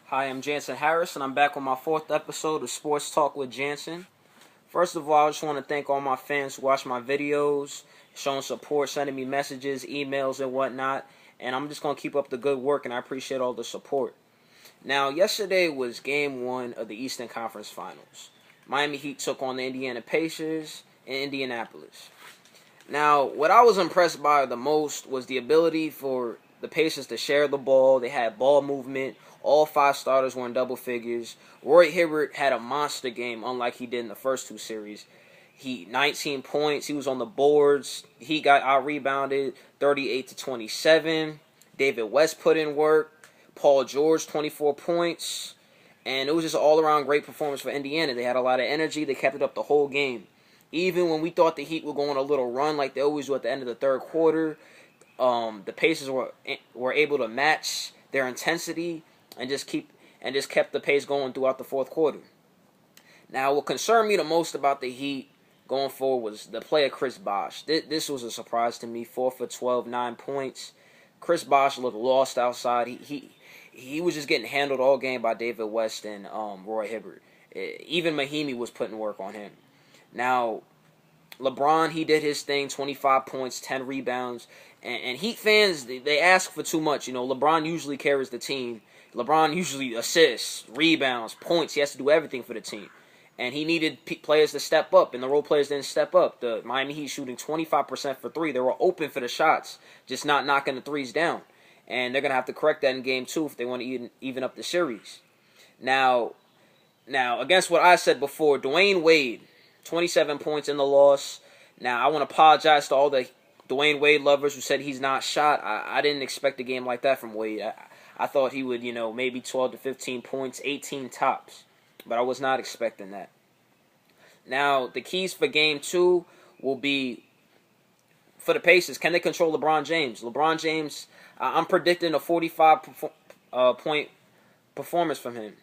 Hi, I'm Jansen Harris, and I'm back with my fourth episode of Sports Talk with Jansen. First of all, I just want to thank all my fans who watch my videos, showing support, sending me messages, emails, and whatnot. And I'm just going to keep up the good work, and I appreciate all the support. Now, yesterday was Game 1 of the Eastern Conference Finals. Miami Heat took on the Indiana Pacers in Indianapolis. Now, what I was impressed by the most was the ability for the Pacers to share the ball. They had ball movement. All five starters were in double figures. Roy Hibbert had a monster game, unlike he did in the first two series. He 19 points. He was on the boards. He got out rebounded 38 to 27. David West put in work. Paul George 24 points. And it was just an all-around great performance for Indiana. They had a lot of energy. They kept it up the whole game. Even when we thought the Heat were going on a little run like they always do at the end of the third quarter, the Pacers were able to match their intensity and just kept the pace going throughout the fourth quarter. Now, what concerned me the most about the Heat going forward was the play of Chris Bosh. This was a surprise to me. 4 for 12, 9 points. Chris Bosh looked lost outside. He was just getting handled all game by David West and Roy Hibbert. Even Mahimi was putting work on him. Now, LeBron, he did his thing, 25 points, 10 rebounds. And Heat fans, they ask for too much. You know, LeBron usually carries the team. LeBron usually assists, rebounds, points. He has to do everything for the team. And he needed players to step up, and the role players didn't step up. The Miami Heat shooting 25% for three. They were open for the shots, just not knocking the threes down. And they're going to have to correct that in Game 2 if they want to even up the series. Now, against what I said before, Dwayne Wade, 27 points in the loss. Now, I want to apologize to all the Dwayne Wade lovers who said he's not shot. I didn't expect a game like that from Wade. I thought he would, maybe 12 to 15 points, 18 tops. But I was not expecting that. Now, the keys for Game 2 will be, for the Pacers, can they control LeBron James? LeBron James, I'm predicting a 45-point performance from him.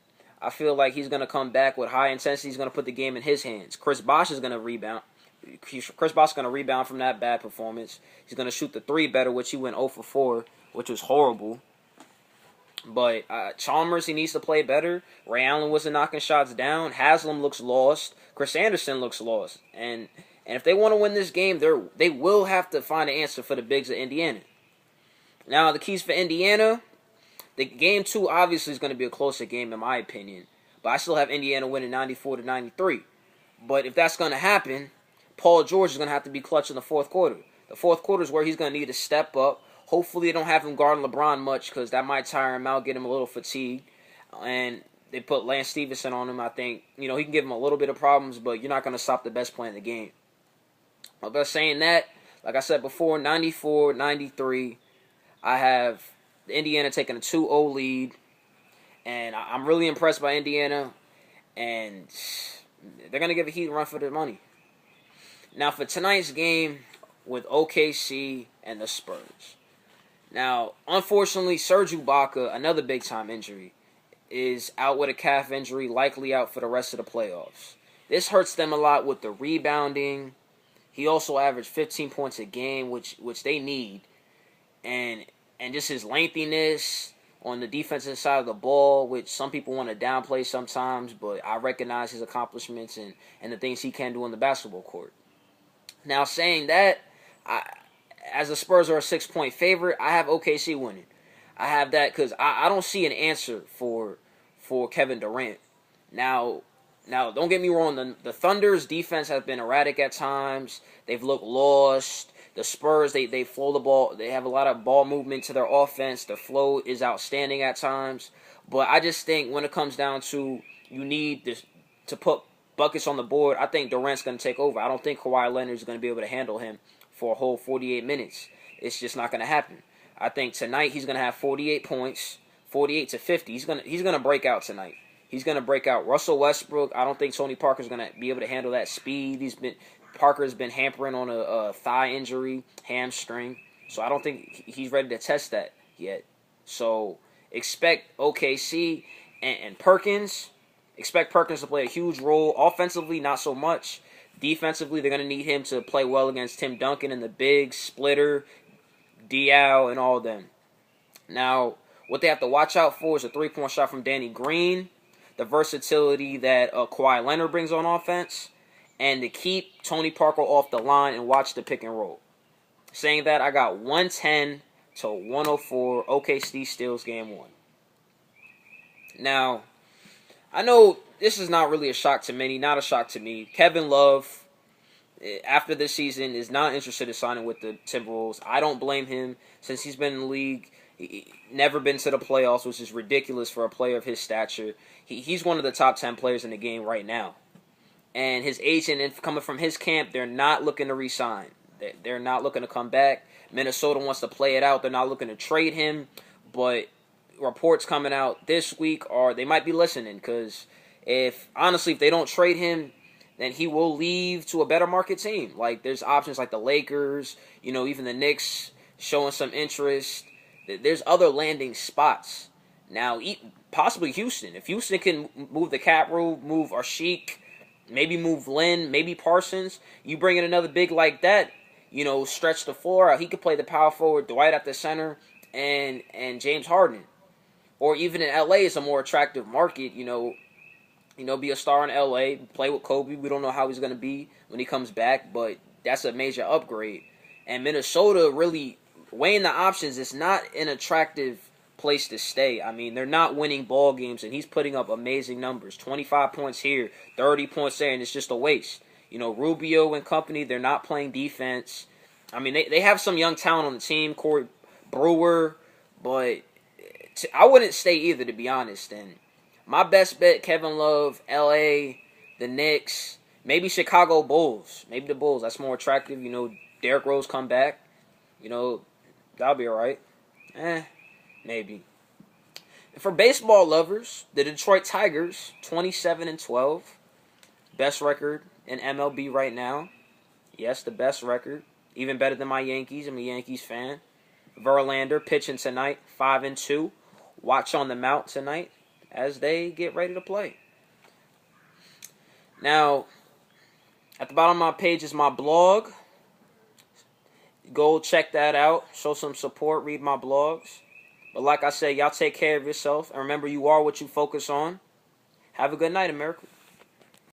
I feel like he's going to come back with high intensity. He's going to put the game in his hands. Chris Bosh is going to rebound. Chris Bosh is going to rebound from that bad performance. He's going to shoot the three better, which he went 0 for 4, which was horrible. But Chalmers, he needs to play better. Ray Allen wasn't knocking shots down. Haslam looks lost. Chris Anderson looks lost. And if they want to win this game, they will have to find an answer for the bigs of Indiana. Now, the keys for Indiana, the Game 2 obviously is going to be a closer game in my opinion. But I still have Indiana winning 94 to 93. But if that's going to happen, Paul George is going to have to be clutch in the fourth quarter. The fourth quarter is where he's going to need to step up. Hopefully they don't have him guarding LeBron much because that might tire him out, get him a little fatigued. And they put Lance Stevenson on him. I think, he can give him a little bit of problems, but you're not going to stop the best player in the game. But saying that, like I said before, 94-93, I have Indiana taking a 2-0 lead. And I'm really impressed by Indiana. And they're going to give a Heat a run for their money. Now, for tonight's game with OKC and the Spurs. Now, unfortunately, Serge Ibaka, another big-time injury, is out with a calf injury, likely out for the rest of the playoffs. This hurts them a lot with the rebounding. He also averaged 15 points a game, which they need. And just his lengthiness on the defensive side of the ball, which some people want to downplay sometimes, but I recognize his accomplishments and the things he can do on the basketball court. Now, saying that, as the Spurs are a 6-point favorite, I have OKC winning. I have that because I don't see an answer for Kevin Durant. Now, don't get me wrong. The Thunder's defense has been erratic at times. They've looked lost. The Spurs, they flow the ball. They have a lot of ball movement to their offense. Their flow is outstanding at times. But I just think when it comes down to you need to put buckets on the board, I think Durant's going to take over. I don't think Kawhi Leonard is going to be able to handle him for a whole 48 minutes. It's just not going to happen. I think tonight he's going to have 48 points, 48 to 50. He's going to break out tonight. He's going to break out. Russell Westbrook, I don't think Tony Parker's going to be able to handle that speed. Parker's been hampering on a thigh injury, hamstring. So I don't think he's ready to test that yet. So expect OKC and Perkins. Expect Perkins to play a huge role. Offensively, not so much. Defensively, they're going to need him to play well against Tim Duncan and the big Splitter, Diaw, and all of them. Now, What they have to watch out for is a three-point shot from Danny Green, the versatility that Kawhi Leonard brings on offense, and to keep Tony Parker off the line and watch the pick and roll. Saying that, I got 110 to 104 OKC Steals game 1. Now, I know this is not really a shock to many, not a shock to me. Kevin Love, after this season, is not interested in signing with the Timberwolves. I don't blame him since he's been in the league. Never been to the playoffs, which is ridiculous for a player of his stature. He's one of the top 10 players in the game right now. And his agent, coming from his camp, they're not looking to re-sign. They're not looking to come back. Minnesota wants to play it out. They're not looking to trade him. But reports coming out this week are they might be listening. Because if they don't trade him, then he will leave to a better market team. Like, there's options like the Lakers, even the Knicks showing some interest. There's other landing spots. Now, possibly Houston. If Houston can move the cap rule, move Arshik, maybe move Lynn, maybe Parsons, you bring in another big like that, stretch the floor out. He could play the power forward, Dwight at the center, and James Harden. Or even in LA, it's a more attractive market, be a star in LA, play with Kobe. We don't know how he's going to be when he comes back, but that's a major upgrade. And Minnesota really weighing the options, it's not an attractive place to stay. I mean, they're not winning ball games, and he's putting up amazing numbers. 25 points here, 30 points there, and it's just a waste. Rubio and company, they're not playing defense. I mean, they have some young talent on the team, Corey Brewer, but I wouldn't stay either, to be honest. And my best bet, Kevin Love, LA, the Knicks, maybe Chicago Bulls. Maybe the Bulls, that's more attractive. Derrick Rose come back. That'll be all right. Maybe. And for baseball lovers, the Detroit Tigers, 27-12. Best record in MLB right now. Yes, the best record. Even better than my Yankees. I'm a Yankees fan. Verlander pitching tonight, 5-2. Watch on the mount tonight as they get ready to play. Now, at the bottom of my page is my blog. Go check that out. Show some support. Read my blogs. But like I said, y'all take care of yourself. And remember, you are what you focus on. Have a good night, America.